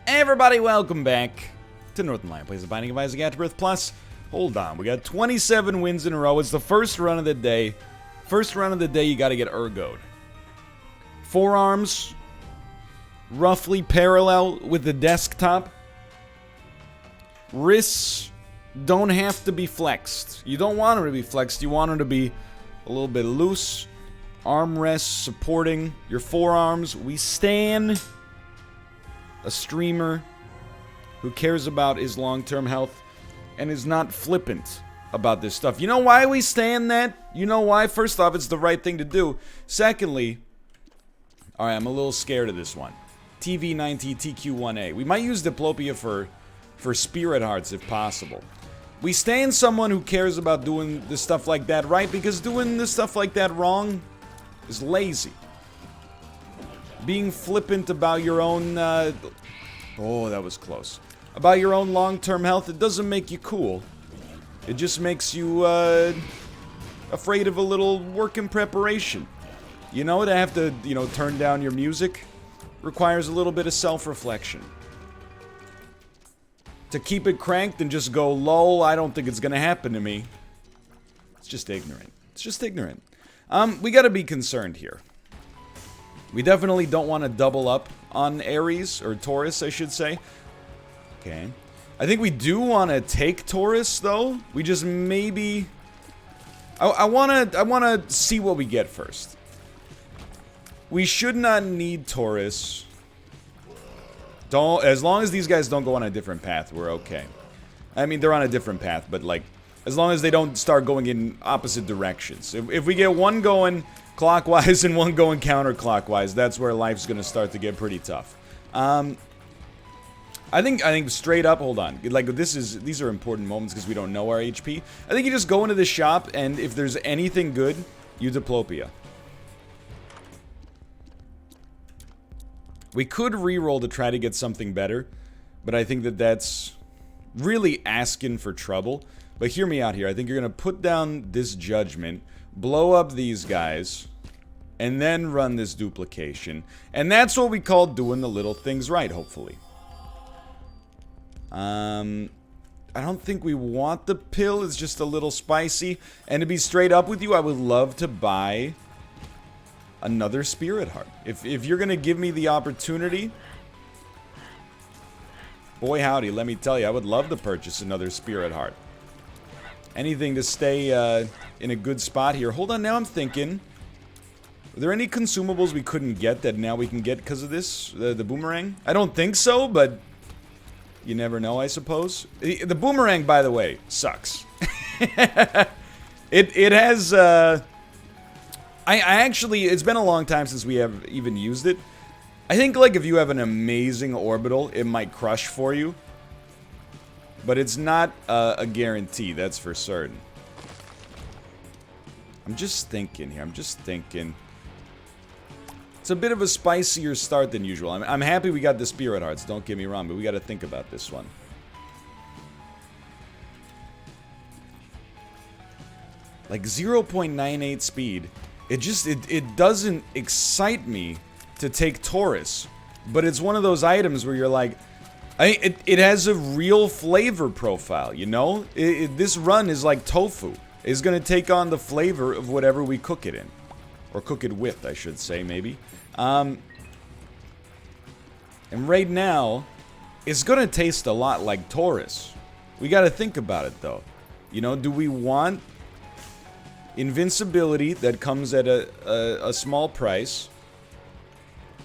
Everybody, welcome back to Northernlion Plays the Binding of Isaac AFTERBIRTH Plus. Hold on, we got 27 wins in a row. It's the first run of the day. First run of the day, you gotta get ergoed. Forearms, roughly parallel with the desktop. Wrists don't have to be flexed. You don't want them to be flexed, you want them to be a little bit loose. Armrests supporting your forearms. We stand a streamer who cares about his long-term health and is not flippant about this stuff. You know why we stand that? You know why? First off, it's the right thing to do. Secondly, alright, I'm a little scared of this one. TV90TQ1A. We might use Diplopia for Spirit Hearts if possible. We stand someone who cares about doing the stuff like that right, because doing the stuff like that wrong is lazy. Being flippant about your own, oh, that was close. About your own long-term health, it doesn't make you cool. It just makes you, afraid of a little work in preparation. You know, to have to, you know, turn down your music requires a little bit of self-reflection. To keep it cranked and just go, lol, I don't think it's gonna happen to me. It's just ignorant. It's just ignorant. We gotta be concerned here. We definitely don't want to double up on Aries, or Taurus, I should say. Okay. I think we do want to take Taurus, though. We just maybe... I wanna see what we get first. We should not need Taurus. As long as these guys don't go on a different path, we're okay. I mean, they're on a different path, but, like, as long as they don't start going in opposite directions. If we get one going clockwise and one going counterclockwise, that's where life's gonna start to get pretty tough. I think straight up, hold on. Like, these are important moments because we don't know our HP. I think you just go into the shop, and if there's anything good, you Diplopia. We could reroll to try to get something better, but I think that that's really asking for trouble. But hear me out here. I think you're going to put down this judgment, blow up these guys, and then run this duplication. And that's what we call doing the little things right, hopefully. I don't think we want the pill. It's just a little spicy. And to be straight up with you, I would love to buy another Spirit Heart. If you're going to give me the opportunity, boy howdy, let me tell you, I would love to purchase another Spirit Heart. Anything to stay in a good spot here. Hold on, now I'm thinking. Are there any consumables we couldn't get that now we can get because of this? The boomerang? I don't think so, but you never know, I suppose. The boomerang, by the way, sucks. It has... I actually... It's been a long time since we have even used it. I think, like, if you have an amazing orbital, it might crush for you. But it's not a guarantee, that's for certain. I'm just thinking here, I'm just thinking. It's a bit of a spicier start than usual. I'm happy we got the Spirit Hearts, don't get me wrong, but we gotta think about this one. Like 0.98 speed, it doesn't excite me to take Taurus. But it's one of those items where you're like, it has a real flavor profile, you know? This run is like tofu. It's gonna take on the flavor of whatever we cook it in. Or cook it with, I should say, maybe. And right now, it's gonna taste a lot like Taurus. We gotta think about it, though. You know, do we want invincibility that comes at a small price?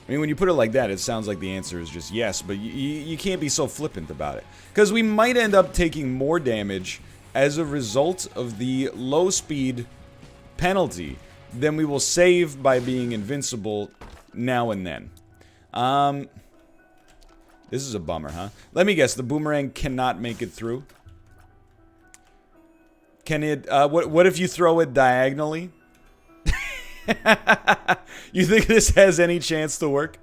I mean, when you put it like that, it sounds like the answer is just yes, but you can't be so flippant about it. Because we might end up taking more damage as a result of the low speed penalty than we will save by being invincible now and then. This is a bummer, huh? Let me guess, the boomerang cannot make it through? Can it, what if you throw it diagonally? You think this has any chance to work?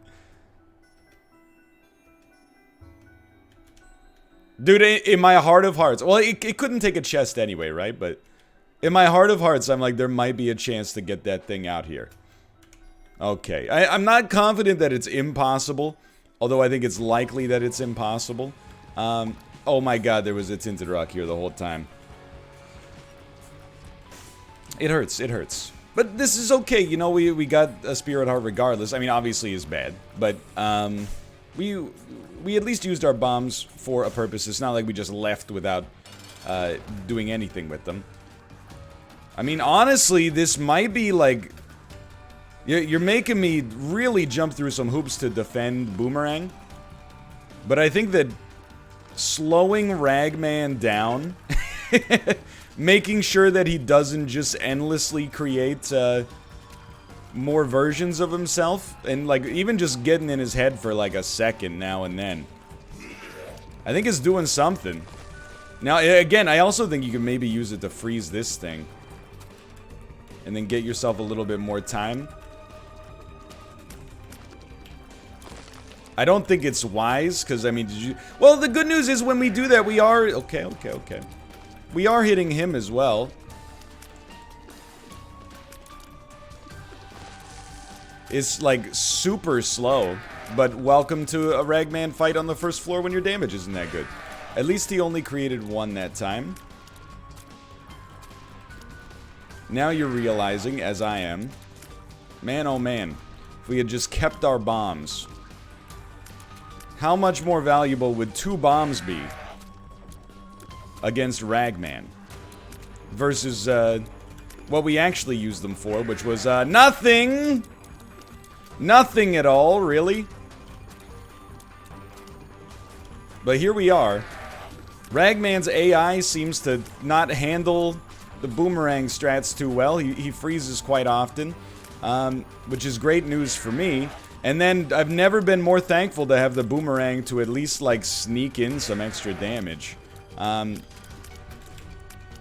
Dude, in my heart of hearts... Well, it couldn't take a chest anyway, right? But in my heart of hearts, I'm like, there might be a chance to get that thing out here. Okay. I'm not confident that it's impossible, Although I think it's likely that it's impossible. Oh my god, there was a Tinted Rock here the whole time. It hurts, it hurts. But this is okay, you know, we got a Spirit Heart regardless. I mean, obviously it's bad, but we at least used our bombs for a purpose. It's not like we just left without doing anything with them. I mean, honestly, this might be like... You're making me really jump through some hoops to defend Boomerang. But I think that slowing Ragman down... making sure that he doesn't just endlessly create more versions of himself, and like even just getting in his head for like a second now and then, I think it's doing something. Now again, I also think you can maybe use it to freeze this thing and then get yourself a little bit more time. I don't think it's wise, because I mean, did you... Well, the good news is when we do that, we are... Okay. We are hitting him as well. It's like super slow, but welcome to a Ragman fight on the first floor when your damage isn't that good. At least he only created one that time. Now you're realizing, as I am, man oh man, if we had just kept our bombs, how much more valuable would 2 bombs be against Ragman versus what we actually used them for, which was nothing. Nothing at all, really. But here we are. Ragman's AI seems to not handle the Boomerang strats too well. He freezes quite often, which is great news for me. And then I've never been more thankful to have the Boomerang to at least like sneak in some extra damage. At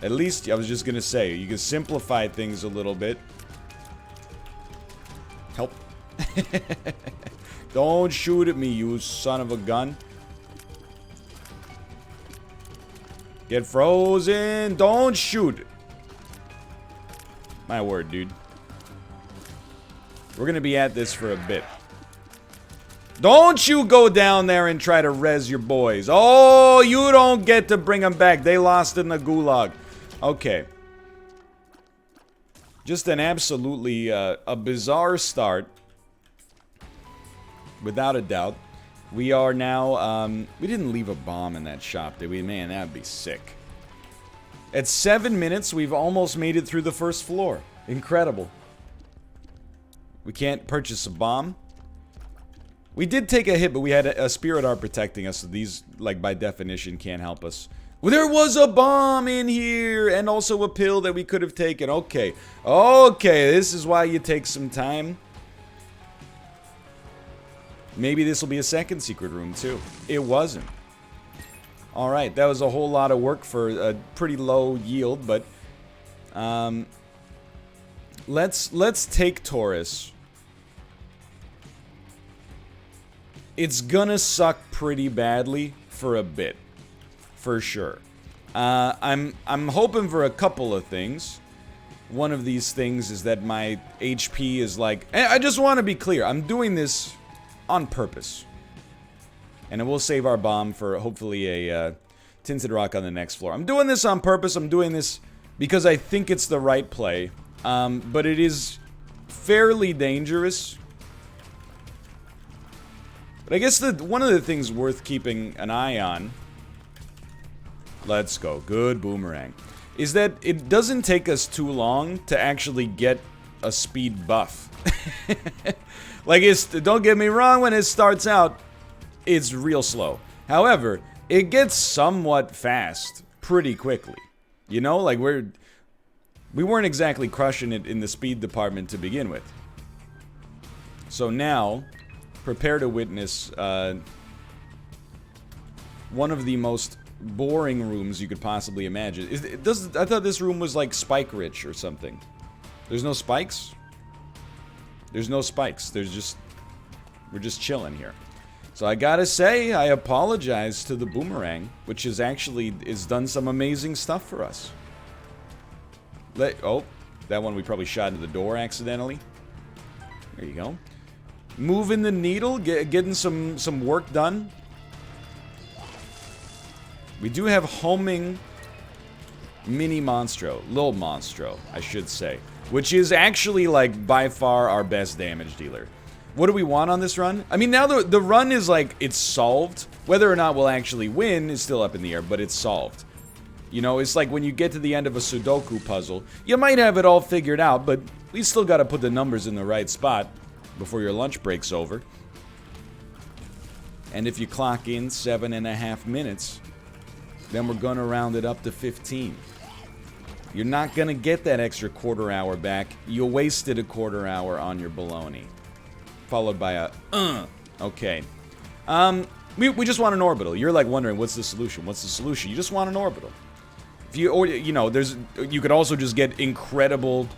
least, I was just gonna say, you can simplify things a little bit. Help. Don't shoot at me, you son of a gun. Get frozen. Don't shoot. My word, dude. We're gonna be at this for a bit. Don't you go down there and try to res your boys. Oh, you don't get to bring them back. They lost in the gulag. Okay. Just an absolutely a bizarre start. Without a doubt. We are now, we didn't leave a bomb in that shop, did we? Man, that would be sick. At 7 minutes, we've almost made it through the first floor. Incredible. We can't purchase a bomb. We did take a hit, but we had a Spirit Art protecting us, so these, like, by definition, can't help us. Well, there was a bomb in here, and also a pill that we could have taken. Okay. Okay, this is why you take some time. Maybe this will be a second secret room, too. It wasn't. Alright, that was a whole lot of work for a pretty low yield, but... Let's take Taurus. It's gonna suck pretty badly for a bit. For sure. I'm hoping for a couple of things. One of these things is that my HP is like... I just want to be clear. I'm doing this on purpose. And we'll save our bomb for hopefully a Tinted Rock on the next floor. I'm doing this on purpose. I'm doing this because I think it's the right play. But it is fairly dangerous. But I guess one of the things worth keeping an eye on... Let's go. Good Boomerang. Is that it doesn't take us too long to actually get a speed buff. Like, don't get me wrong, when it starts out, it's real slow. However, it gets somewhat fast pretty quickly. You know, like we weren't exactly crushing it in the speed department to begin with. So now, prepare to witness one of the most boring rooms you could possibly imagine. I thought this room was like spike rich or something. There's no spikes? There's no spikes. We're just chilling here. So I gotta say, I apologize to the Boomerang, which has done some amazing stuff for us. Oh, that one we probably shot into the door accidentally. There you go. moving the needle, getting some work done. We do have homing mini monstro, Lil Monstro, I should say, which is actually like by far our best damage dealer. What do we want on this run? I mean, now the run is like, it's solved. Whether or not we'll actually win is still up in the air, but it's solved. You know, it's like when you get to the end of a Sudoku puzzle, you might have it all figured out, but we still got to put the numbers in the right spot before your lunch break's over. And if you clock in 7.5 minutes, then we're gonna round it up to 15. You're not gonna get that extra quarter hour back. You wasted a quarter hour on your baloney. Followed by a, okay. We just want an orbital. You're like wondering, what's the solution? What's the solution? You just want an orbital. If you, or, you know, you could also just get incredible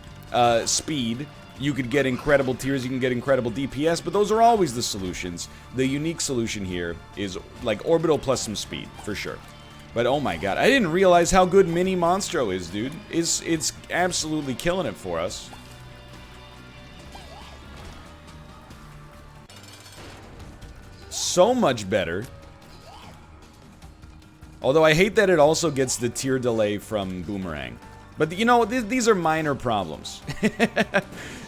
speed. You could get incredible tiers, you can get incredible DPS, but those are always the solutions. The unique solution here is like orbital plus some speed, for sure. But oh my god, I didn't realize how good Mini Monstro is, dude. It's absolutely killing it for us. So much better. Although I hate that it also gets the tier delay from Boomerang. But, you know, these are minor problems.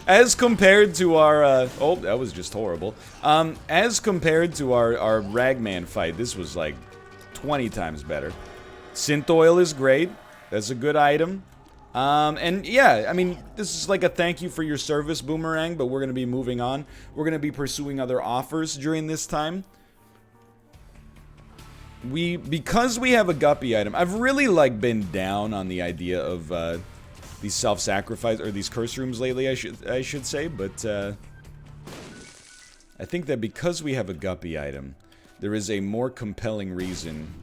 As compared to our, oh, that was just horrible. As compared to our Ragman fight, this was like 20 times better. Synth oil is great. That's a good item. And yeah, I mean, this is like a thank you for your service, Boomerang, but we're going to be moving on. We're going to be pursuing other offers during this time. Because we have a guppy item, I've really like been down on the idea of these self-sacrifice or these curse rooms lately, I should say, but I think that because we have a guppy item, there is a more compelling reason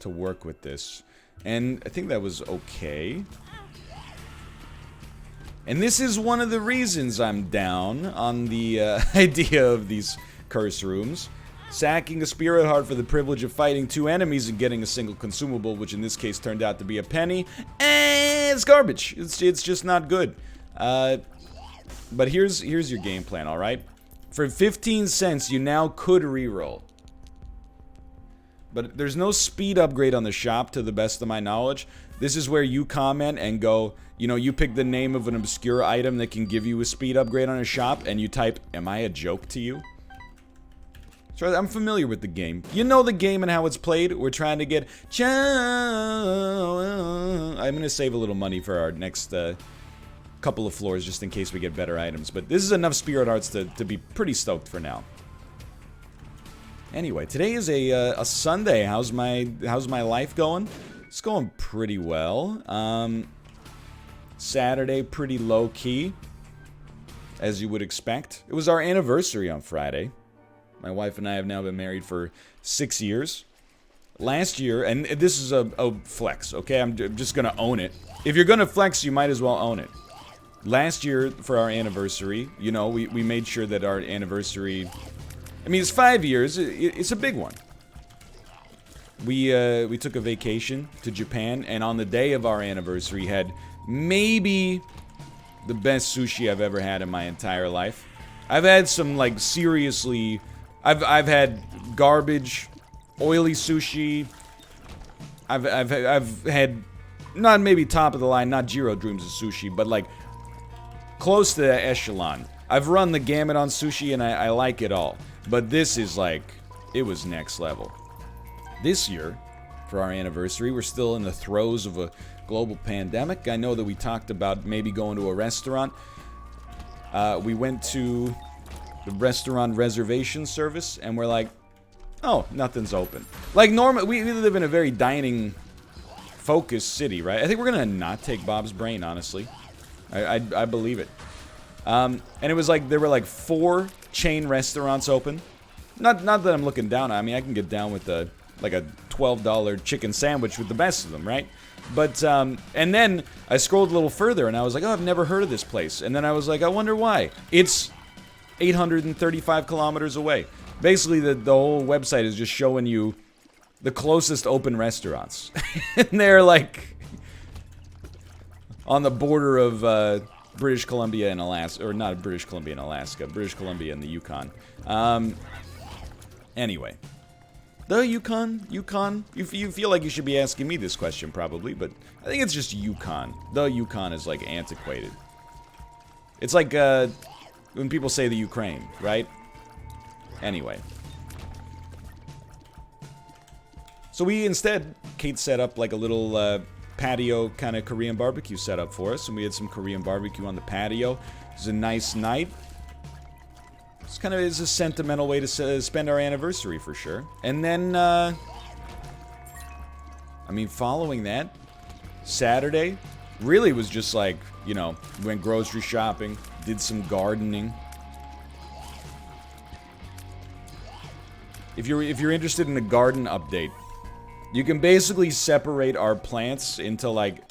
to work with this. And I think that was okay. And this is one of the reasons I'm down on the idea of these curse rooms. Sacking a spirit heart for the privilege of fighting 2 enemies and getting a single consumable, which in this case turned out to be a penny. It's garbage. It's just not good. But here's your game plan, alright? For 15 cents, you now could reroll. But there's no speed upgrade on the shop, to the best of my knowledge. This is where you comment and go, you know, you pick the name of an obscure item that can give you a speed upgrade on a shop, and you type, "Am I a joke to you?" So I'm familiar with the game. You know the game and how it's played. We're trying to get... I'm going to save a little money for our next couple of floors, just in case we get better items. But this is enough spirit hearts to be pretty stoked for now. Anyway, today is a Sunday. How's my life going? It's going pretty well. Saturday, pretty low-key, as you would expect. It was our anniversary on Friday. My wife and I have now been married for 6 years. Last year, and this is a flex, okay? I'm just gonna own it. If you're gonna flex, you might as well own it. Last year, for our anniversary, you know, we made sure that our anniversary... I mean, it's 5 years. It's a big one. We took a vacation to Japan, and on the day of our anniversary, had maybe the best sushi I've ever had in my entire life. I've had some, like, seriously... I've had garbage, oily sushi. I've had, not maybe top of the line, not Jiro Dreams of sushi, but like close to the echelon. I've run the gamut on sushi and I like it all. But this is like, it was next level. This year, for our anniversary, we're still in the throes of a global pandemic. I know that we talked about maybe going to a restaurant. We went to the restaurant reservation service, and we're like, oh, nothing's open. Like, we live in a very dining-focused city, right? I think we're gonna not take Bob's Brain, honestly. I believe it. And it was like, there were like 4 chain restaurants open. Not that I'm looking down on. I mean, I can get down with like a $12 chicken sandwich with the best of them, right? But, and then I scrolled a little further, and I was like, oh, I've never heard of this place. And then I was like, I wonder why. It's 835 kilometers away. Basically, the whole website is just showing you the closest open restaurants. And they're like on the border of British Columbia and Alaska, or not British Columbia and Alaska, British Columbia and the Yukon. Anyway. The Yukon? You feel like you should be asking me this question, probably, but I think it's just Yukon. The Yukon is, like, antiquated. It's like, when people say the Ukraine, right? Anyway. So we instead, Kate set up, like, a little, patio kind of Korean barbecue setup for us, and we had some Korean barbecue on the patio. It was a nice night. It's kind of is a sentimental way to spend our anniversary, for sure. And then, I mean, following that, Saturday really was just like, you know, went grocery shopping, did some gardening. If you're interested in a garden update, you can basically separate our plants into, like,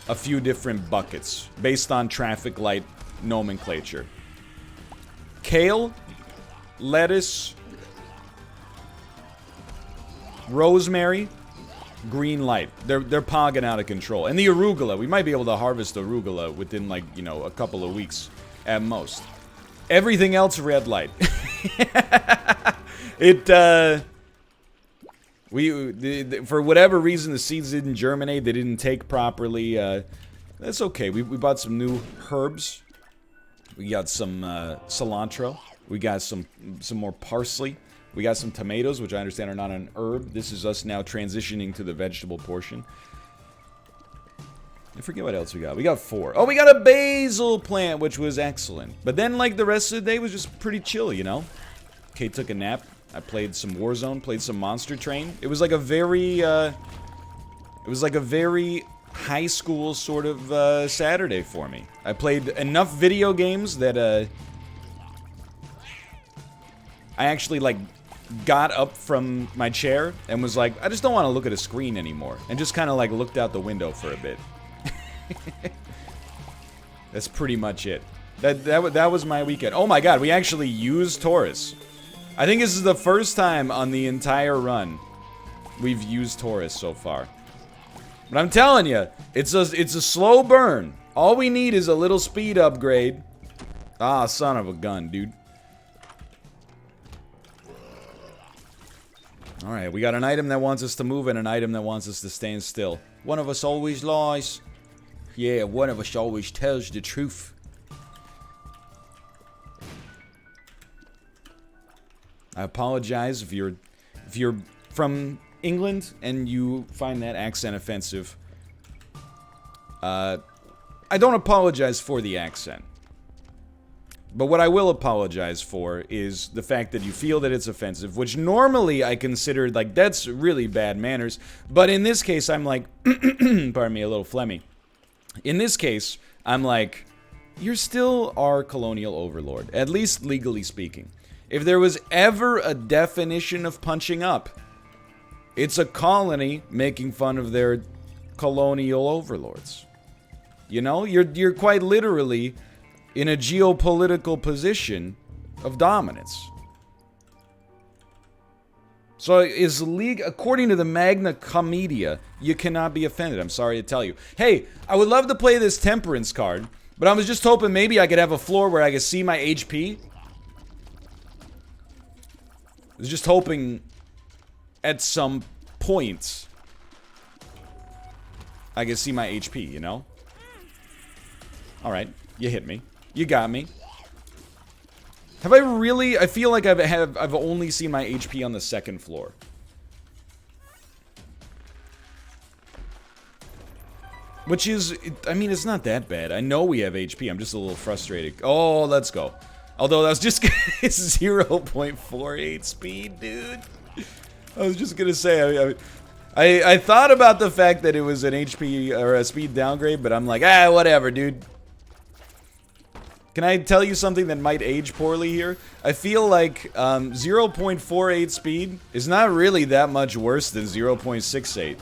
a few different buckets based on traffic light nomenclature. Kale, lettuce, rosemary, green light. They're pogging out of control. And the arugula, we might be able to harvest arugula within, like, you know, a couple of weeks at most. Everything else, red light. For whatever reason, the seeds didn't germinate. They didn't take properly. That's okay. We bought some new herbs. We got some cilantro. We got some more parsley. We got some tomatoes, which I understand are not an herb. This is us now transitioning to the vegetable portion. I forget what else we got. We got 4. Oh, we got a basil plant, which was excellent. But then, like, the rest of the day was just pretty chill, you know? Kate took a nap. I played some Warzone, played some Monster Train. It was like a very, high school sort of, Saturday for me. I played enough video games that, I actually, like, got up from my chair and was like, I just don't want to look at a screen anymore. And just kind of, like, looked out the window for a bit. That's pretty much it. That was my weekend. Oh my god, we actually used Taurus. I think this is the first time on the entire run we've used Taurus so far. But I'm telling you, it's a slow burn. All we need is a little speed upgrade. Ah, son of a gun, dude. Alright, we got an item that wants us to move and an item that wants us to stand still. One of us always lies. Yeah, one of us always tells the truth. I apologize if you're from England and you find that accent offensive. I don't apologize for the accent. But what I will apologize for is the fact that you feel that it's offensive, which normally I consider, like, that's really bad manners. But in this case, I'm like, pardon me, a little phlegmy. In this case, I'm like, you're still our colonial overlord, at least legally speaking. If there was ever a definition of punching up, it's a colony making fun of their colonial overlords. You know, you're quite literally in a geopolitical position of dominance. So according to the Magna Comedia, you cannot be offended. I'm sorry to tell you. Hey, I would love to play this temperance card, but I was just hoping maybe I could have a floor where I could see my HP. I was just hoping at some point I could see my HP, you know? Alright, you hit me. You got me. Have I really... I feel like I've only seen my HP on the second floor. Which is... I mean, it's not that bad. I know we have HP. I'm just a little frustrated. Oh, let's go. Although that was just... it's 0.48 speed, dude. I was just gonna say... I thought about the fact that it was an HP or a speed downgrade, but I'm like, whatever, dude. Can I tell you something that might age poorly here? I feel like 0.48 speed is not really that much worse than 0.68.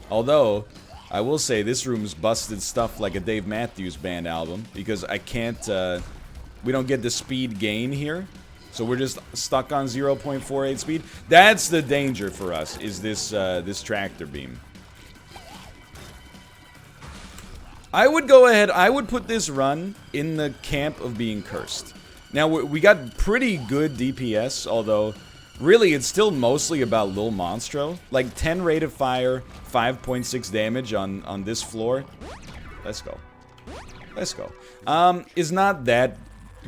Although, I will say this room's busted stuff like a Dave Matthews Band album, because I can't, we don't get the speed gain here. So we're just stuck on 0.48 speed. That's the danger for us, is this, this tractor beam. I would go ahead, I would put this run in the camp of being cursed. Now, we got pretty good DPS, although really it's still mostly about Lil Monstro. Like 10 rate of fire, 5.6 damage on this floor. Let's go. Let's go. Is not that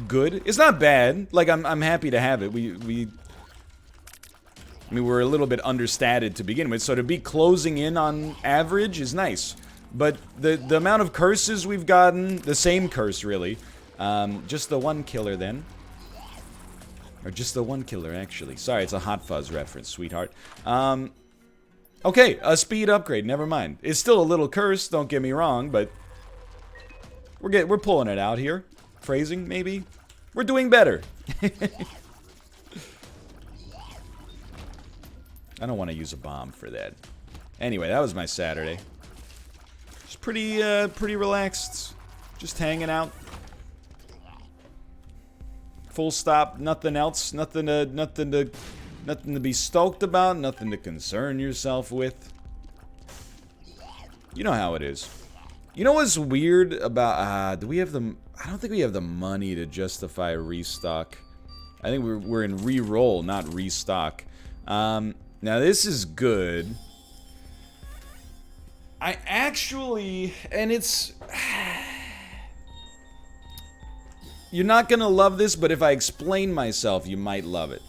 good. It's not bad. Like, I'm happy to have it. I mean, we're a little bit understated to begin with, so to be closing in on average is nice. But the amount of curses we've gotten, the same curse, really. Just the one killer, then. Or just the one killer, actually. Sorry, it's a Hot Fuzz reference, sweetheart. Okay, a speed upgrade, never mind. It's still a little cursed, don't get me wrong, but we're pulling it out here. Phrasing, maybe? We're doing better. I don't want to use a bomb for that. Anyway, that was my Saturday. Just pretty relaxed. Just hanging out. Full stop. Nothing else. Nothing to be stoked about. Nothing to concern yourself with. You know how it is. You know what's weird about... do we have the... I don't think we have the money to justify restock. I think we're in re-roll, not restock. Now this is good. I actually... And it's... You're not gonna love this, but if I explain myself, you might love it.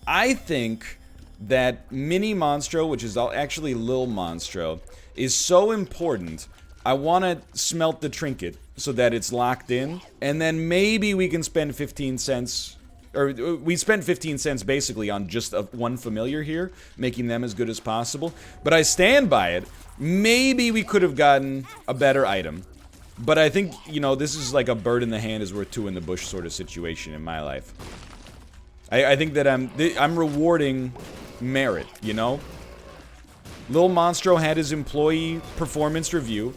I think that Mini Monstro, which is actually Lil Monstro, is so important. I want to smelt the trinket so that it's locked in, and then maybe we can spend 15 cents, or we spent 15 cents basically on just one familiar here, making them as good as possible. But I stand by it. Maybe we could have gotten a better item. But I think, you know, this is like a bird in the hand is worth two in the bush sort of situation in my life. I think that I'm rewarding merit, you know? Lil Monstro had his employee performance review,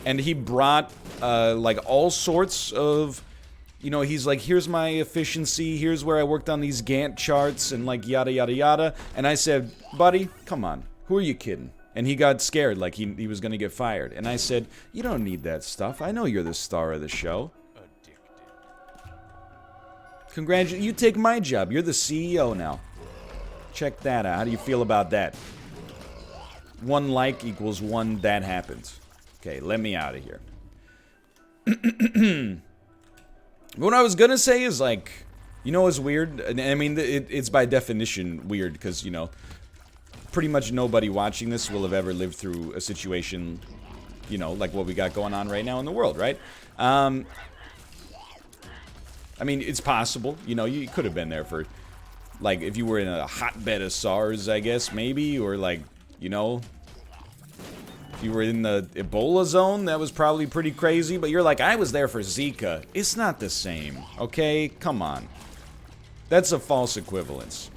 and he brought, like, all sorts of, you know, he's like, here's my efficiency, here's where I worked on these Gantt charts, and like, yada, yada, yada. And I said, buddy, come on, who are you kidding? And he got scared, like he was gonna get fired. And I said, you don't need that stuff. I know you're the star of the show. Congratulations, you take my job. You're the CEO now. Check that out. How do you feel about that? 1 like equals 1 that happens. Okay, let me out of here. What I was gonna say is, like, you know what's weird? I mean, it's by definition weird, because, you know, pretty much nobody watching this will have ever lived through a situation, you know, like what we got going on right now in the world, right? I mean, it's possible. You know, you could have been there for, like, if you were in a hotbed of SARS, I guess, maybe, or, like, you know, if you were in the Ebola zone, that was probably pretty crazy, but you're like, I was there for Zika. It's not the same, okay? Come on. That's a false equivalence.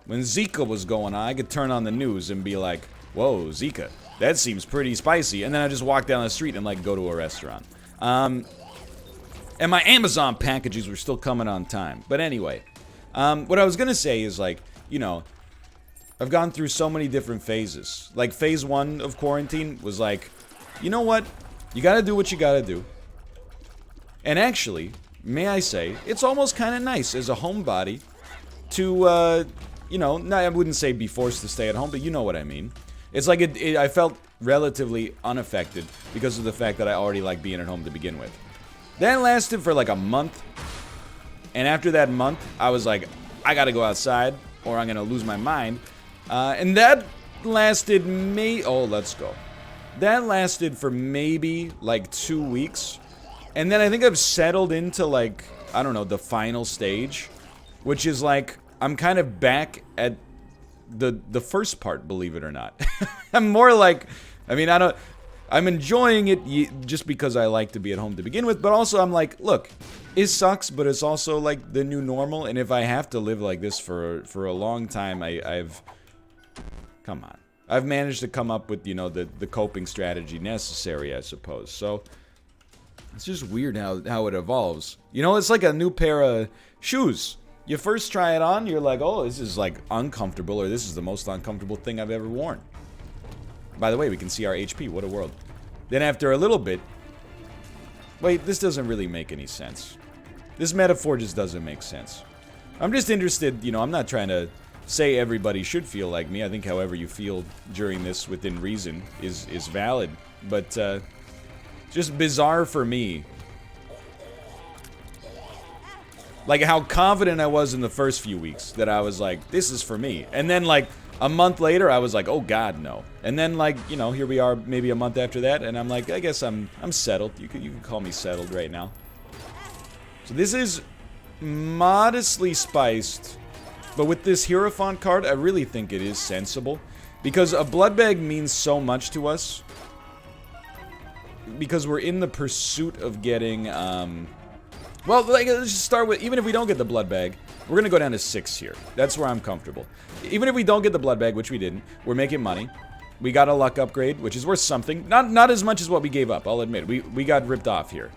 When Zika was going on, I could turn on the news and be like, whoa, Zika, that seems pretty spicy. And then I just walk down the street and, like, go to a restaurant. And my Amazon packages were still coming on time. But anyway, what I was gonna say is, like, you know, I've gone through so many different phases. Like, phase 1 of quarantine was like, you know what? You gotta do what you gotta do. And actually, may I say, it's almost kind of nice as a homebody to, you know, no, I wouldn't say be forced to stay at home, but you know what I mean. It's like I felt relatively unaffected because of the fact that I already like being at home to begin with. That lasted for like a month. And after that month, I was like, I gotta go outside or I'm gonna lose my mind. And that lasted oh, let's go. That lasted for maybe like 2 weeks. And then I think I've settled into, like, I don't know, the final stage, which is like, I'm kind of back at the first part, believe it or not. I'm more like, I mean, I'm enjoying it just because I like to be at home to begin with, but also I'm like, look, it sucks, but it's also like the new normal, and if I have to live like this for a long time, come on. I've managed to come up with, you know, the coping strategy necessary, I suppose. So it's just weird how it evolves. You know, it's like a new pair of shoes. You first try it on, you're like, oh, this is like uncomfortable, or this is the most uncomfortable thing I've ever worn. By the way, we can see our HP. What a world. Then after a little bit... Wait, this doesn't really make any sense. This metaphor just doesn't make sense. I'm just interested, you know, I'm not trying to say everybody should feel like me. I think however you feel during this within reason is valid. But, just bizarre for me. Like, how confident I was in the first few weeks that I was like, this is for me. And then, like, a month later, I was like, oh, God, no. And then, like, you know, here we are maybe a month after that, and I'm like, I guess I'm settled. You can call me settled right now. So this is modestly spiced, but with this Hierophant card, I really think it is sensible. Because a blood bag means so much to us. Because we're in the pursuit of getting, well, like, let's just start with, even if we don't get the blood bag, we're gonna go down to 6 here. That's where I'm comfortable. Even if we don't get the blood bag, which we didn't, we're making money. We got a luck upgrade, which is worth something. Not as much as what we gave up, I'll admit. We got ripped off here.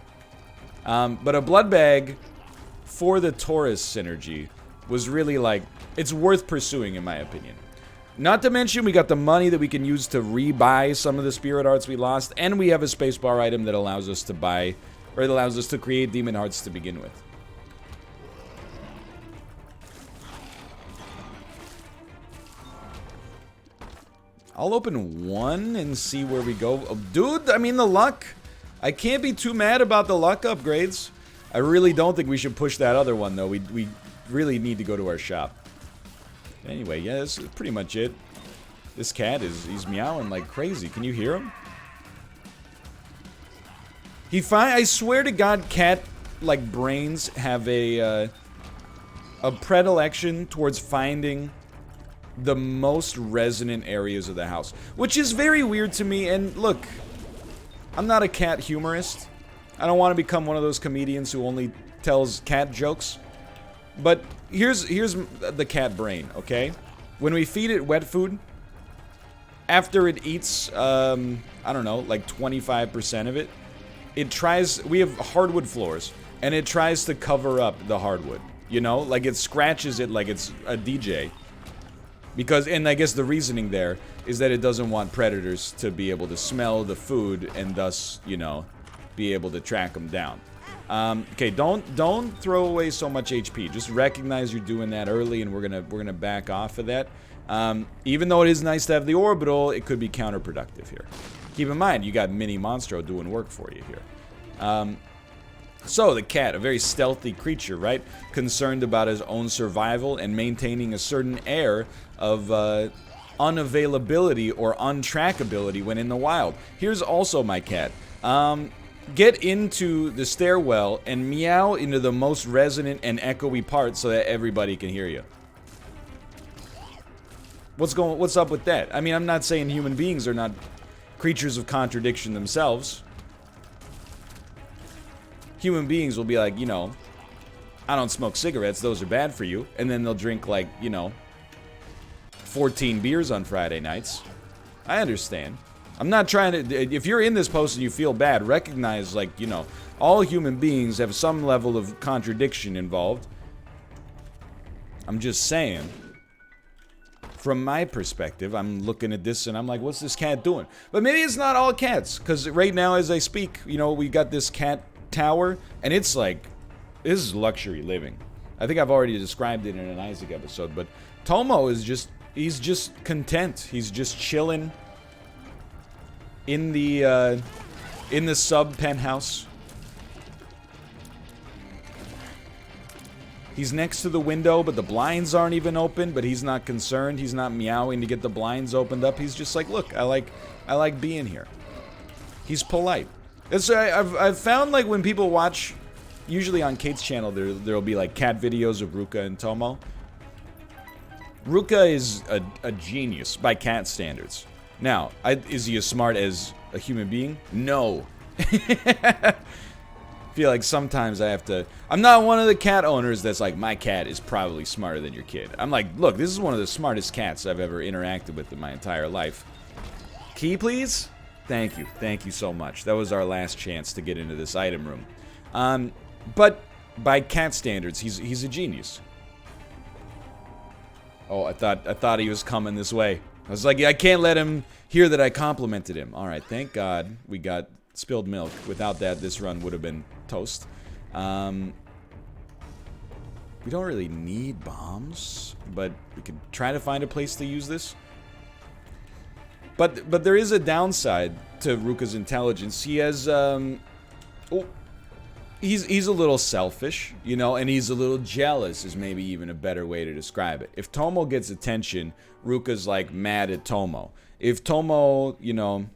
But a blood bag for the Taurus synergy was really, like, it's worth pursuing, in my opinion. Not to mention, we got the money that we can use to rebuy some of the spirit hearts we lost, and we have a spacebar item that allows us to buy, or it allows us to create demon hearts to begin with. I'll open one and see where we go. Oh, dude, I mean, the luck. I can't be too mad about the luck upgrades. I really don't think we should push that other one, though. We really need to go to our shop. Anyway, yeah, that's pretty much it. This cat he's meowing like crazy. Can you hear him? I swear to God, cat, like, brains have a predilection towards finding the most resonant areas of the house, which is very weird to me. And look, I'm not a cat humorist. I don't want to become one of those comedians who only tells cat jokes. But here's the cat brain, okay? When we feed it wet food, after it eats, I don't know, like 25% of it, it tries, we have hardwood floors, and it tries to cover up the hardwood, you know? Like, it scratches it like it's a DJ. Because, and I guess the reasoning there is that it doesn't want predators to be able to smell the food and thus, you know, be able to track them down. Okay, don't throw away so much HP. Just recognize you're doing that early, and we're gonna back off of that. Even though it is nice to have the orbital, it could be counterproductive here. Keep in mind, you got Mini Monstro doing work for you here. So, the cat, a very stealthy creature, right? Concerned about his own survival and maintaining a certain air of unavailability or untrackability when in the wild. Here's also my cat. Get into the stairwell and meow into the most resonant and echoey part so that everybody can hear you. What's up with that? I mean, I'm not saying human beings are not creatures of contradiction themselves. Human beings will be like, you know, I don't smoke cigarettes, those are bad for you. And then they'll drink, like, you know, 14 beers on Friday nights. I understand. I'm not trying to, if you're in this post and you feel bad, recognize, like, you know, all human beings have some level of contradiction involved. I'm just saying, from my perspective, I'm looking at this and I'm like, what's this cat doing? But maybe it's not all cats, because right now as I speak, you know, we got this cat tower, and it's like, this is luxury living. I think I've already described it in an Isaac episode, but Tomo is just, he's just content. He's just chilling in the sub penthouse. He's next to the window, but the blinds aren't even open, but he's not concerned. He's not meowing to get the blinds opened up. He's just like, look, I like being here. He's polite. I've found, like, when people watch, usually on Kate's channel, there'll be, like, cat videos of Ruka and Tomo. Ruka is a genius by cat standards. Now, is he as smart as a human being? No. I feel like sometimes I have to... I'm not one of the cat owners that's like, my cat is probably smarter than your kid. I'm like, look, this is one of the smartest cats I've ever interacted with in my entire life. Key, please? Thank you. Thank you so much. That was our last chance to get into this item room. But by cat standards, he's a genius. Oh, I thought he was coming this way. I was like, I can't let him hear that I complimented him. Alright, thank God we got spilled milk. Without that, this run would have been toast. We don't really need bombs, but we could try to find a place to use this. But there is a downside to Ruka's intelligence. He has, he's a little selfish, you know, and he's a little jealous is maybe even a better way to describe it. If Tomo gets attention, Ruka's like mad at Tomo. If Tomo, you know,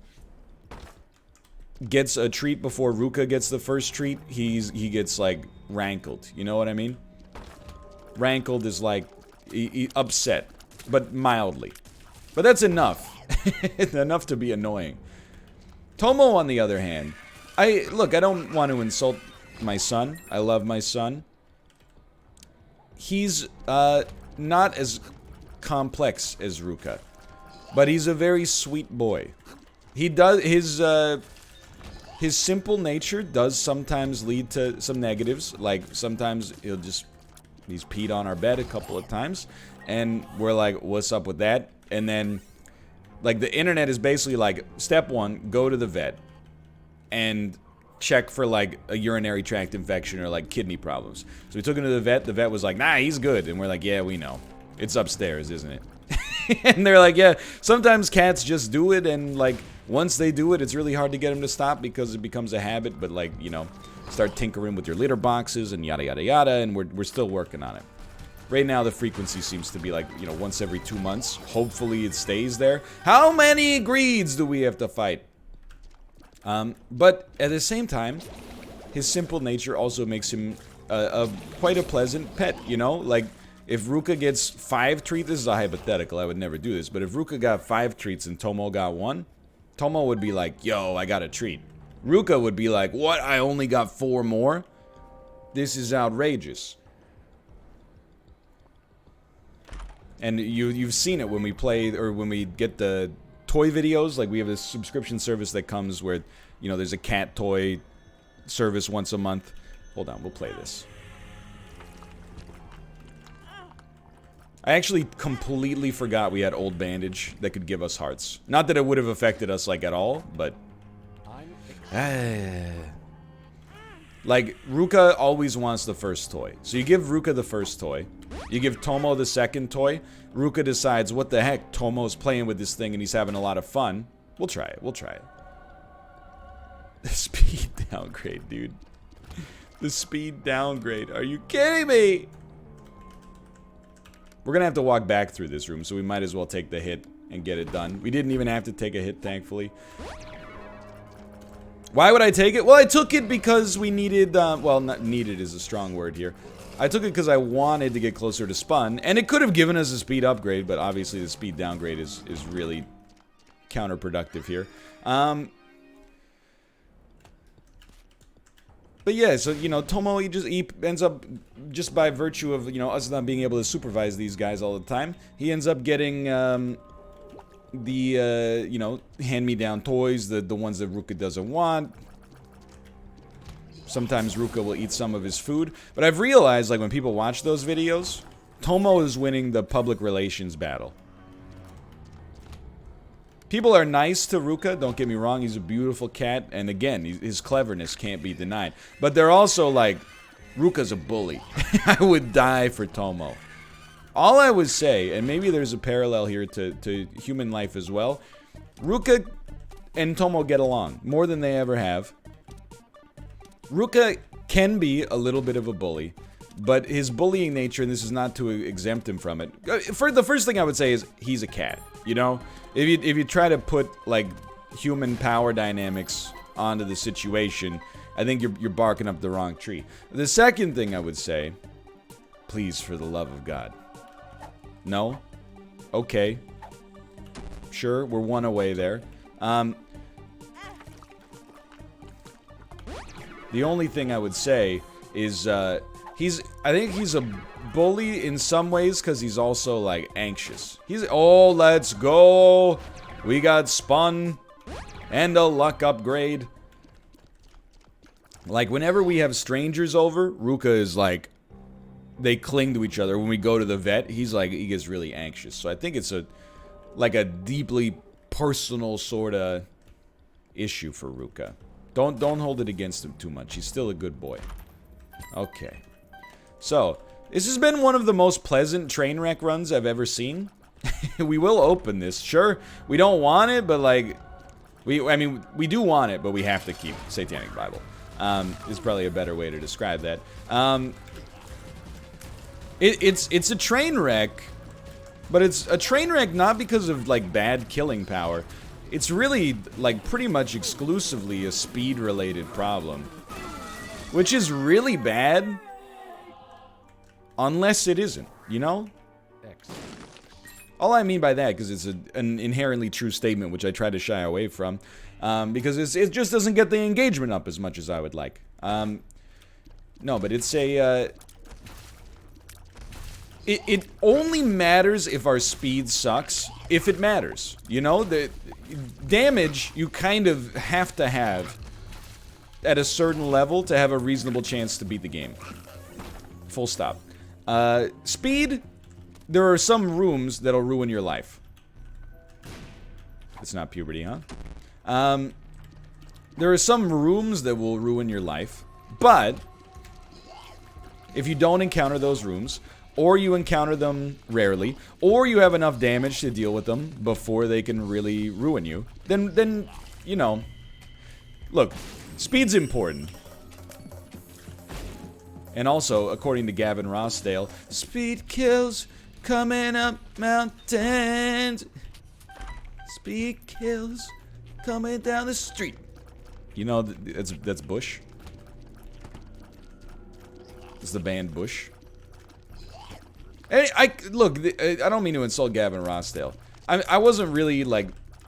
gets a treat before Ruka gets the first treat, he gets like rankled. You know what I mean? Rankled is like upset, but mildly. But that's enough. Enough to be annoying. Tomo, on the other hand, I don't want to insult my son. I love my son. He's not as complex as Ruka, but he's a very sweet boy. He does his simple nature does sometimes lead to some negatives. Like sometimes he's peed on our bed a couple of times, and we're like, what's up with that? And then like the internet is basically like, step one, go to the vet and check for like a urinary tract infection or like kidney problems. So we took him to the vet was like, nah, he's good. And we're like, yeah, we know. It's upstairs, isn't it? And they're like, yeah, sometimes cats just do it, and like once they do it, it's really hard to get them to stop because it becomes a habit. But like, you know, start tinkering with your litter boxes and yada yada yada, and we're still working on it. Right now, the frequency seems to be like, you know, once every 2 months. Hopefully it stays there. How many greeds do we have to fight? But at the same time, his simple nature also makes him quite a pleasant pet, you know? Like, if Ruka gets 5 treats, this is a hypothetical, I would never do this, but if Ruka got 5 treats and Tomo got 1, Tomo would be like, yo, I got a treat. Ruka would be like, what? I only got 4 more? This is outrageous. And you've seen it when we play, or when we get the toy videos. Like, we have this subscription service that comes where, you know, there's a cat toy service once a month. Hold on, we'll play this. I actually completely forgot we had old bandage that could give us hearts. Not that it would have affected us, like, at all, but... Like, Ruka always wants the first toy. So you give Ruka the first toy. You give Tomo the second toy. Ruka decides, what the heck, Tomo's playing with this thing and he's having a lot of fun. We'll try it, we'll try it. The speed downgrade, dude. The speed downgrade. Are you kidding me? We're gonna have to walk back through this room, so we might as well take the hit and get it done. We didn't even have to take a hit, thankfully. Why would I take it? Well, I took it because we needed, well, not needed is a strong word here. I took it because I wanted to get closer to Spun, and it could have given us a speed upgrade, but obviously the speed downgrade is really counterproductive here. But yeah, so, you know, Tomo, he ends up, just by virtue of, you know, us not being able to supervise these guys all the time, he ends up getting, you know, hand-me-down toys, the ones that Ruka doesn't want. Sometimes Ruka will eat some of his food. But I've realized, like, when people watch those videos, Tomo is winning the public relations battle. People are nice to Ruka, don't get me wrong, he's a beautiful cat, and again, his cleverness can't be denied. But they're also like, Ruka's a bully. I would die for Tomo. All I would say, and maybe there's a parallel here to human life as well, Ruka and Tomo get along more than they ever have. Ruka can be a little bit of a bully, but his bullying nature, and this is not to exempt him from it, for the first thing I would say is, he's a cat, you know? If you try to put, like, human power dynamics onto the situation, I think you're barking up the wrong tree. The second thing I would say, please, for the love of God. No? Okay. Sure, we're one away there. The only thing I would say is, I think he's a bully in some ways because he's also, like, anxious. Oh, let's go! We got Spun and a luck upgrade. Like, whenever we have strangers over, Ruka is like, they cling to each other. When we go to the vet, he's like, he gets really anxious. So I think it's like a deeply personal sort of issue for Ruka. Don't hold it against him too much. He's still a good boy. Okay. So, this has been one of the most pleasant train wreck runs I've ever seen. We will open this. Sure, we don't want it, but like... I mean, we do want it, but we have to keep Satanic Bible. Is probably a better way to describe that. It's a train wreck, but it's a train wreck not because of, like, bad killing power. It's really, like, pretty much exclusively a speed-related problem. Which is really bad, unless it isn't, you know? All I mean by that, because it's an inherently true statement, which I try to shy away from, because it just doesn't get the engagement up as much as I would like. No, but it's a... It only matters if our speed sucks, if it matters. You know, the damage you kind of have to have at a certain level to have a reasonable chance to beat the game. Full stop. Speed, there are some rooms that'll ruin your life. It's not puberty, huh? There are some rooms that will ruin your life, but if you don't encounter those rooms, or you encounter them rarely, or you have enough damage to deal with them before they can really ruin you, then you know, look, speed's important. And also, according to Gavin Rossdale, speed kills coming up mountains. Speed kills coming down the street. You know, that's Bush. It's the band Bush. Look, I don't mean to insult Gavin Rossdale. I wasn't really, like,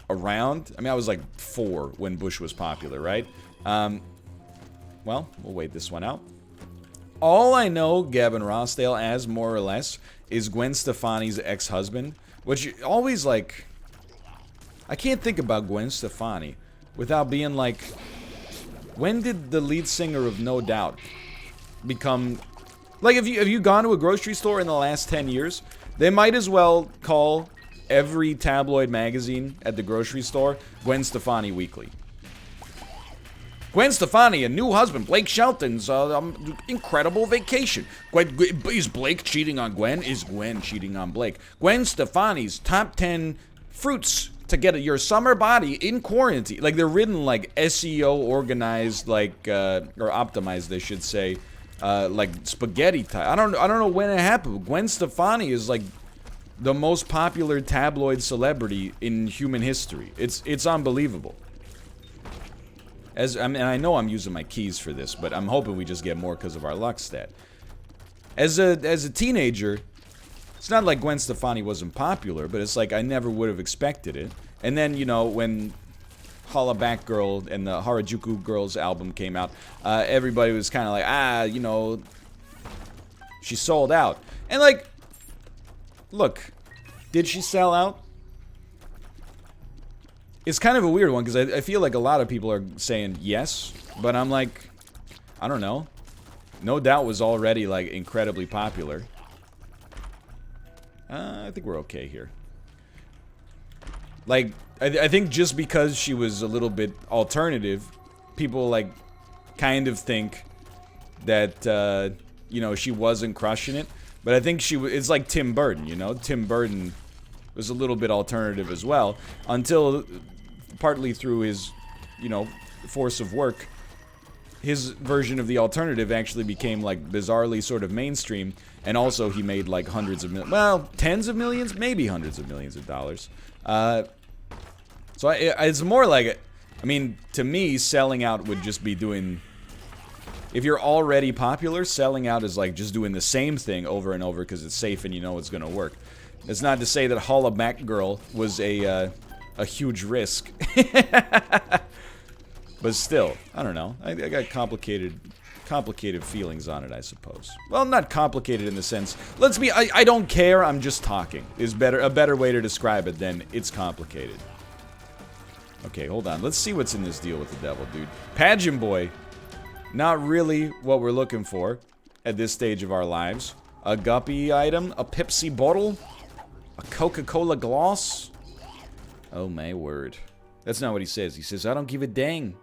around. I mean, I was, like, 4 when Bush was popular, right? Well, we'll wait this one out. All I know Gavin Rossdale as, more or less, is Gwen Stefani's ex-husband. Which always, like... I can't think about Gwen Stefani without being like... When did the lead singer of No Doubt become... Like, have you gone to a grocery store in the last 10 years? They might as well call every tabloid magazine at the grocery store Gwen Stefani Weekly. Gwen Stefani, a new husband, Blake Shelton's incredible vacation. Is Blake cheating on Gwen? Is Gwen cheating on Blake? Gwen Stefani's top 10 fruits to get your summer body in quarantine. Like, they're written like SEO organized, like, or optimized, they should say. Like spaghetti type. I don't know when it happened. Gwen Stefani is like the most popular tabloid celebrity in human history. It's unbelievable. I know I'm using my keys for this, but I'm hoping we just get more because of our luck stat. As a teenager, it's not like Gwen Stefani wasn't popular, but it's like I never would have expected it. And then, you know, when Holla Back Girl and the Harajuku Girls album came out, everybody was kind of like, you know, she sold out. And like, look, did she sell out? It's kind of a weird one, because I feel like a lot of people are saying yes, but I'm like, I don't know. No Doubt was already, like, incredibly popular. I think we're okay here. Like, I think just because she was a little bit alternative, people, like, kind of think that, you know, she wasn't crushing it. But I think it's like Tim Burton, you know? Tim Burton was a little bit alternative as well, until, partly through his, you know, force of work, his version of the alternative actually became, like, bizarrely sort of mainstream, and also he made, like, hundreds of millions, well, tens of millions, maybe hundreds of millions of dollars. So it's more like, I mean, to me, selling out would just be doing, if you're already popular, selling out is like just doing the same thing over and over because it's safe and you know it's gonna work. That's not to say that Holla Back Girl was a huge risk. But still, I don't know. I got complicated feelings on it, I suppose. Well, not complicated in the sense, I don't care, I'm just talking, is a better way to describe it than it's complicated. Okay, hold on. Let's see what's in this deal with the devil, dude. Pageant Boy. Not really what we're looking for at this stage of our lives. A guppy item, a Pepsi bottle, a Coca-Cola gloss. Oh my word. That's not what he says. He says, I don't give a dang.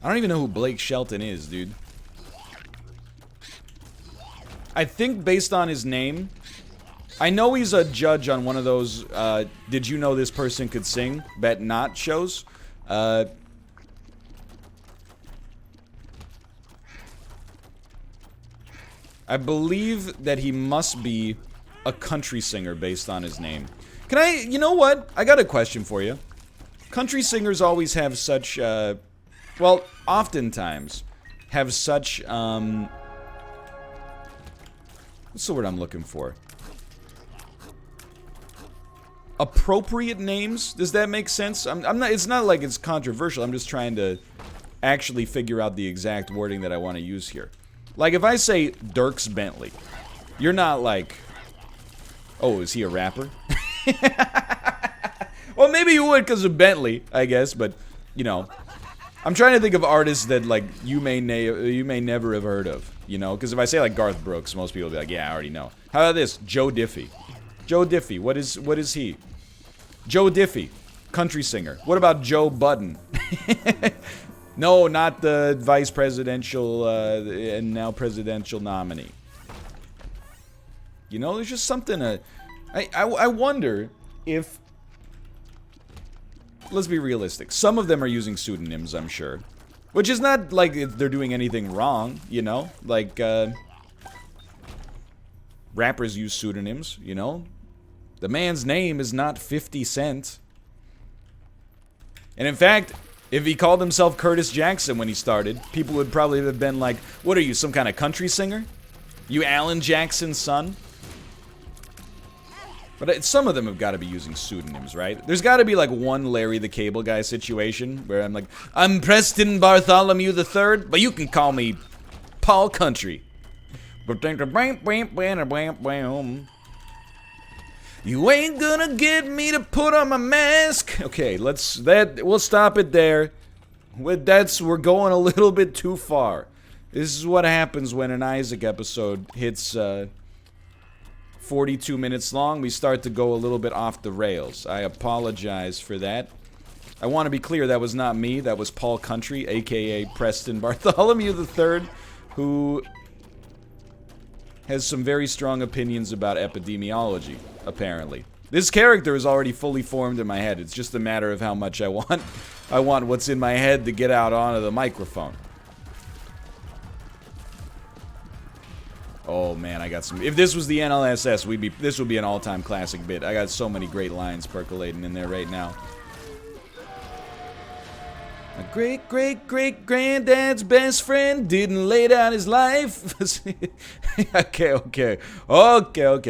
I don't even know who Blake Shelton is, dude. I think based on his name, I know he's a judge on one of those, did you know this person could sing? Bet not shows. I believe that he must be a country singer based on his name. Can I, you know what? I got a question for you. Country singers always have such, well, oftentimes have such, what's the word I'm looking for? Appropriate names? Does that make sense? I'm not, it's not like it's controversial. I'm just trying to actually figure out the exact wording that I want to use here. Like, if I say Dierks Bentley, you're not like, oh, is he a rapper? Well, maybe you would because of Bentley, I guess, but, you know, I'm trying to think of artists that, like, you may never have heard of, you know? Because if I say, like, Garth Brooks, most people will be like, yeah, I already know. How about this? Joe Diffie. Joe Diffie, what is he? Joe Diffie, country singer. What about Joe Budden? No, not the vice presidential and now presidential nominee. You know, there's just something. I wonder if. Let's be realistic. Some of them are using pseudonyms, I'm sure, which is not like they're doing anything wrong. You know, like rappers use pseudonyms. You know, the man's name is not 50 Cent, and in fact. If he called himself Curtis Jackson when he started, people would probably have been like, what are you, some kind of country singer? You Alan Jackson's son? But some of them have got to be using pseudonyms, right? There's got to be like one Larry the Cable Guy situation where I'm like, I'm Preston Bartholomew III, but you can call me Paul Country. You ain't gonna get me to put on my mask. Okay, we'll stop it there. We're going a little bit too far. This is what happens when an Isaac episode hits 42 minutes long. We start to go a little bit off the rails. I apologize for that. I want to be clear, that was not me. That was Paul Country, aka Preston Bartholomew III, who has some very strong opinions about epidemiology, apparently. This character is already fully formed in my head. It's just a matter of how much I want what's in my head to get out onto the microphone. Oh man, I got some. If this was the NLSS, this would be an all-time classic bit. I got so many great lines percolating in there right now. My great-great-great-granddad's best friend didn't lay down his life. Okay.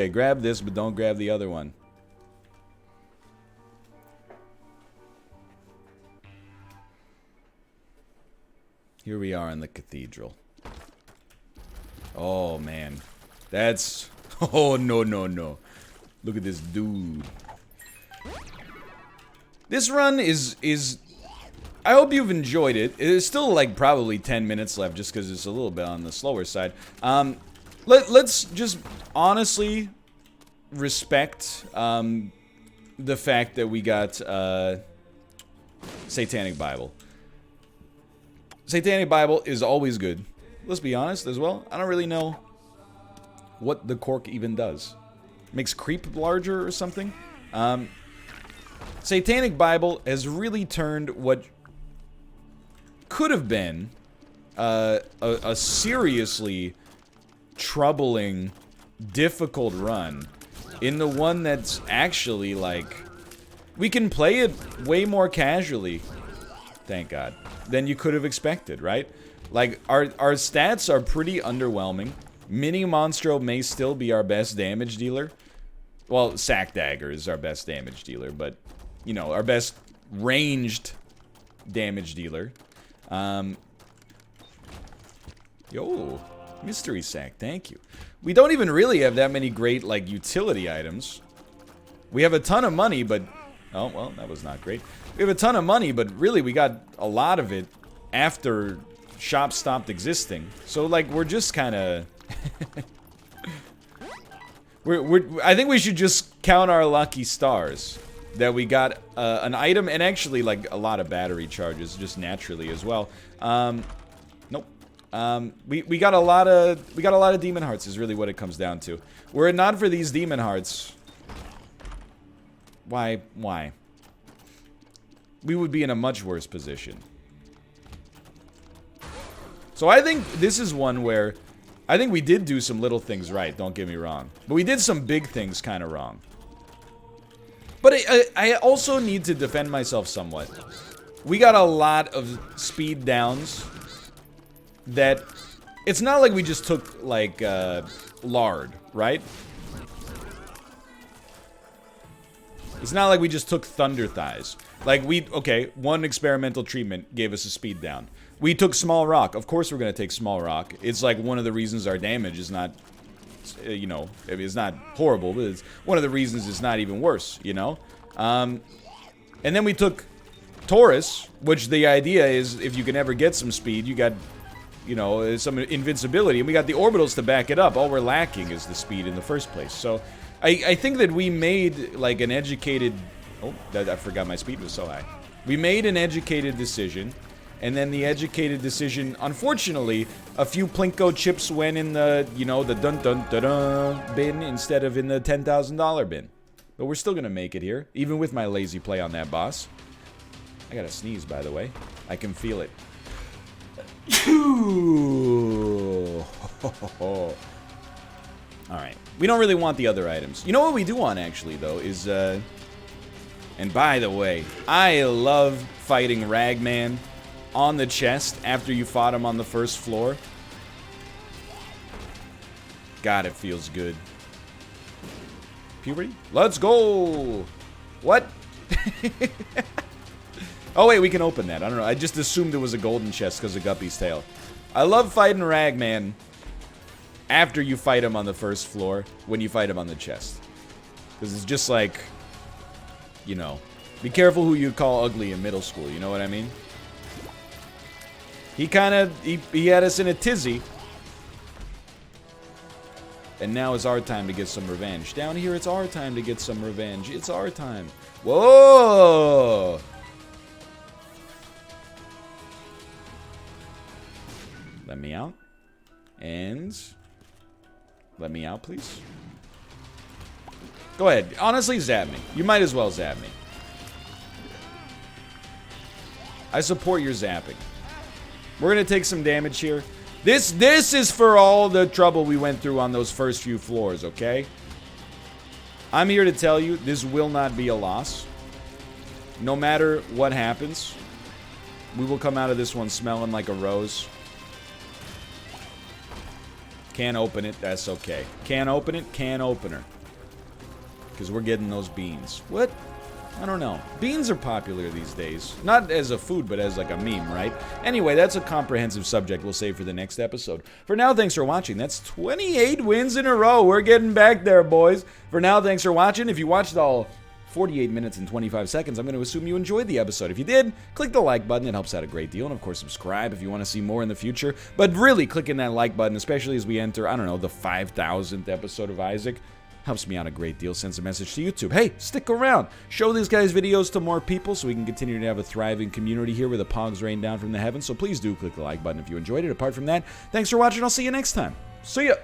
Grab this, but don't grab the other one. Here we are in the cathedral. Oh, man. That's... Oh, no. Look at this dude. This run is... I hope you've enjoyed it. It's still like probably 10 minutes left just because it's a little bit on the slower side. Let's just honestly respect the fact that we got Satanic Bible. Satanic Bible is always good. Let's be honest as well. I don't really know what the cork even does. Makes creep larger or something. Satanic Bible has really turned what could have been a seriously troubling, difficult run into one that's actually, like, we can play it way more casually, thank God, than you could have expected, right? Like, our stats are pretty underwhelming. Mini Monstro may still be our best damage dealer. Well, Sack Dagger is our best damage dealer, but, you know, our best ranged damage dealer. Yo, Mystery Sack, thank you. We don't even really have that many great, like, utility items. We have a ton of money, but... Oh, well, that was not great. We have a ton of money, but really we got a lot of it after shop stopped existing. So, like, we're just kind of... I think we should just count our lucky stars. That we got an item, and actually, like, a lot of battery charges, just naturally as well. Nope. We got a lot of demon hearts is really what it comes down to. Were it not for these demon hearts... Why? We would be in a much worse position. So I think this is one where... I think we did do some little things right, don't get me wrong. But we did some big things kind of wrong. But I also need to defend myself somewhat. We got a lot of speed downs that... It's not like we just took, like, lard, right? It's not like we just took thunder thighs. Like, okay, one experimental treatment gave us a speed down. We took small rock. Of course we're going to take small rock. It's like one of the reasons our damage is not, you know, it's not horrible, but it's one of the reasons it's not even worse, you know? And then we took Taurus, which the idea is if you can ever get some speed, you got, you know, some invincibility, and we got the orbitals to back it up. All we're lacking is the speed in the first place. So I think that we made, like, an educated... Oh, I forgot my speed was so high. We made an educated decision. And then the educated decision, unfortunately, a few Plinko chips went in the, you know, the dun-dun-dun-dun bin instead of in the $10,000 bin. But we're still gonna make it here, even with my lazy play on that boss. I gotta sneeze, by the way. I can feel it. Alright. We don't really want the other items. You know what we do want, actually, though, is, And by the way, I love fighting Ragman on the chest after you fought him on the first floor. God, it feels good. Puberty? Let's go! What? Oh wait, we can open that. I don't know. I just assumed it was a golden chest because of Guppy's tail. I love fighting Ragman after you fight him on the first floor when you fight him on the chest. Because it's just like, you know, be careful who you call ugly in middle school, you know what I mean? He had us in a tizzy. And now it's our time to get some revenge. Down here, it's our time to get some revenge. It's our time. Whoa! Let me out. And... let me out, please. Go ahead. Honestly, zap me. You might as well zap me. I support your zapping. We're gonna take some damage here. This is for all the trouble we went through on those first few floors, okay? I'm here to tell you, this will not be a loss. No matter what happens, we will come out of this one smelling like a rose. Can't open it, that's okay. Can't open it, can opener. Because we're getting those beans. What? I don't know. Beans are popular these days. Not as a food, but as like a meme, right? Anyway, that's a comprehensive subject we'll save for the next episode. For now, thanks for watching. That's 28 wins in a row. We're getting back there, boys. For now, thanks for watching. If you watched all 48 minutes and 25 seconds, I'm going to assume you enjoyed the episode. If you did, click the like button. It helps out a great deal. And of course, subscribe if you want to see more in the future. But really, clicking that like button, especially as we enter, I don't know, the 5,000th episode of Isaac, helps me out a great deal. Sends a message to YouTube. Hey, stick around. Show these guys' videos to more people so we can continue to have a thriving community here where the pogs rain down from the heavens. So please do click the like button if you enjoyed it. Apart from that, thanks for watching. I'll see you next time. See ya.